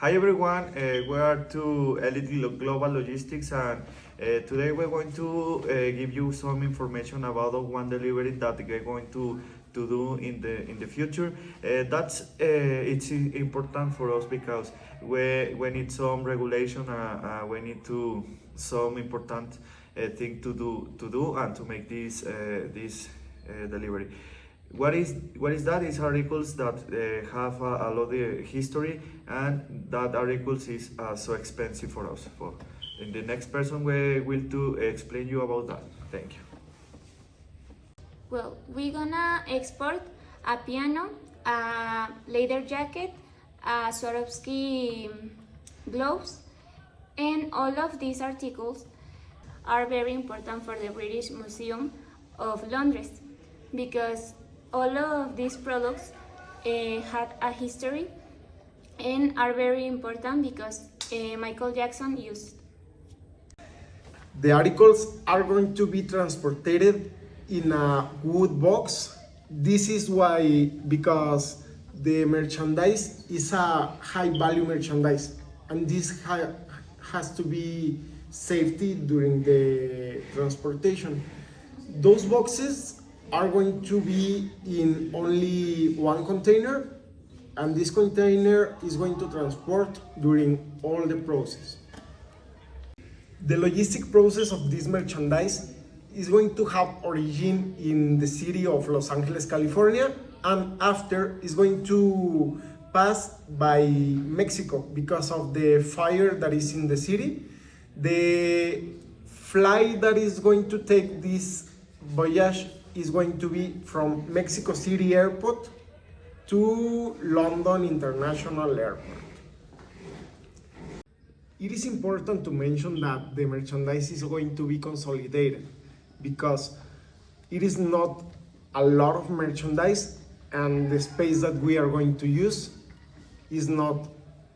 Hi everyone, we are to Elite Global Logistics, and today we're going to give you some information about the one delivery that we're going to do in the future. It's important for us because we need some regulation. We need to some important thing to do and to make this delivery. What is that? Is articles that have a lot of history, and that articles is so expensive for us. For in the next person we will to explain you about that. Thank you. Well, we're gonna export a piano, a leather jacket, a Swarovski gloves, and all of these articles are very important for the British Museum of London because all of these products had a history and are very important because Michael Jackson used. The articles are going to be transported in a wood box. This is why, because the merchandise is a high value merchandise, and this has to be safety during the transportation. Those boxes are going to be in only one container, and this container is going to transport during all the process. The logistic process of this merchandise is going to have origin in the city of Los Angeles, California, and after is going to pass by Mexico because of the fire that is in the city. The flight that is going to take this voyage is going to be from Mexico City Airport to London International Airport. It is important to mention that the merchandise is going to be consolidated because it is not a lot of merchandise, and the space that we are going to use is not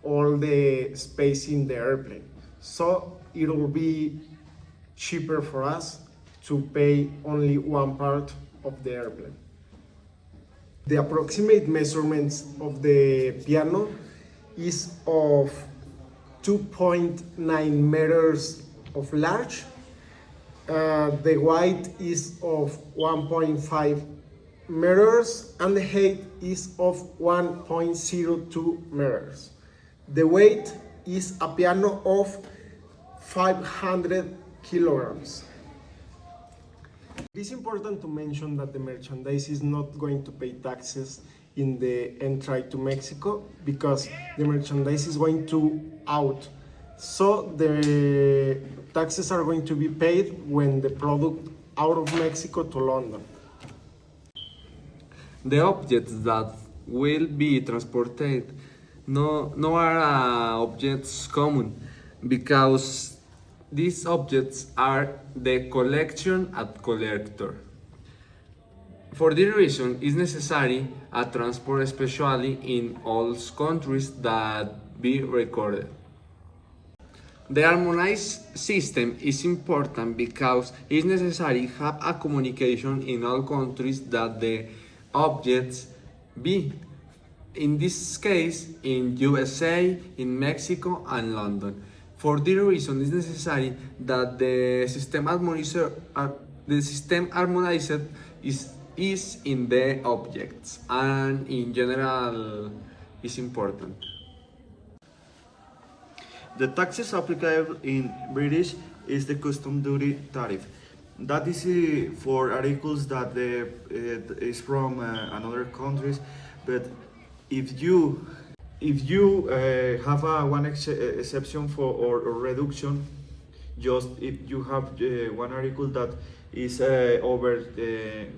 all the space in the airplane. So it will be cheaper for us to pay only one part of the airplane. The approximate measurements of the piano is of 2.9 meters of large. The height is of 1.5 meters, and the height is of 1.02 meters. The weight is a piano of 500 kilograms. It is important to mention that the merchandise is not going to pay taxes in the entry to Mexico because the merchandise is going to out. So the taxes are going to be paid when the product out of Mexico to London. The objects that will be transported no are objects common because these objects are the collection at collector. For this reason, it's necessary a transport especially in all countries that be recorded. The harmonized system is important because it's necessary have a communication in all countries that the objects be. In this case, in USA, in Mexico, and London. For this reason, it's necessary that the system harmonized is in the objects, and in general is important. The taxes applicable in British is the custom duty tariff. That is for articles that is from another countries, but if you have a one exception for or reduction, just if you have one article that is over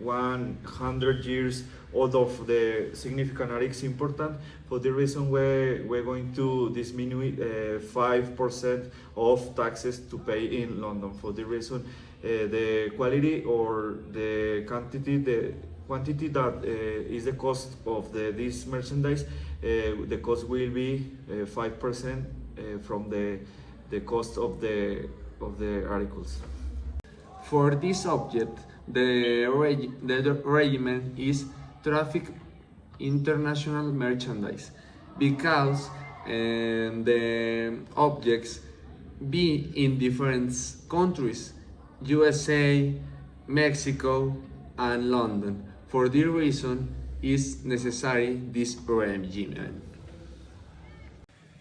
100 years old of the significant articles important. For the reason we're going to diminish 5% of taxes to pay in London. For the reason the quality or the quantity that is the cost of this merchandise, the cost will be 5% from the cost of the articles. For this object, the regiment is traffic international merchandise because and the objects be in different countries, USA, Mexico, and London. For this reason, is necessary this regime.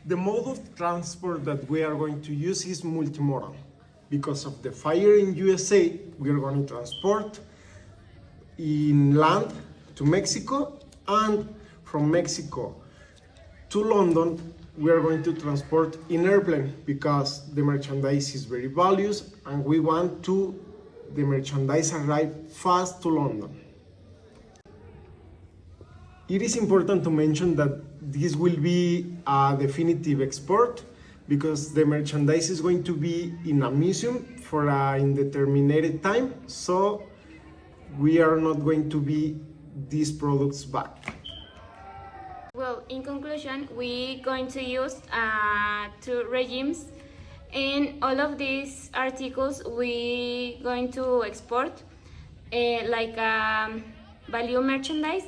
The mode of transport that we are going to use is multimodal. Because of the fire in USA, we are going to transport in land to Mexico, and from Mexico to London, we are going to transport in airplane because the merchandise is very valuable and we want the merchandise arrive fast to London. It is important to mention that this will be a definitive export because the merchandise is going to be in a museum for an indeterminate time, so we are not going to be these products back. Well, in conclusion, we're going to use two regimes, and all of these articles we're going to export like value merchandise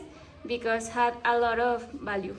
because had a lot of value.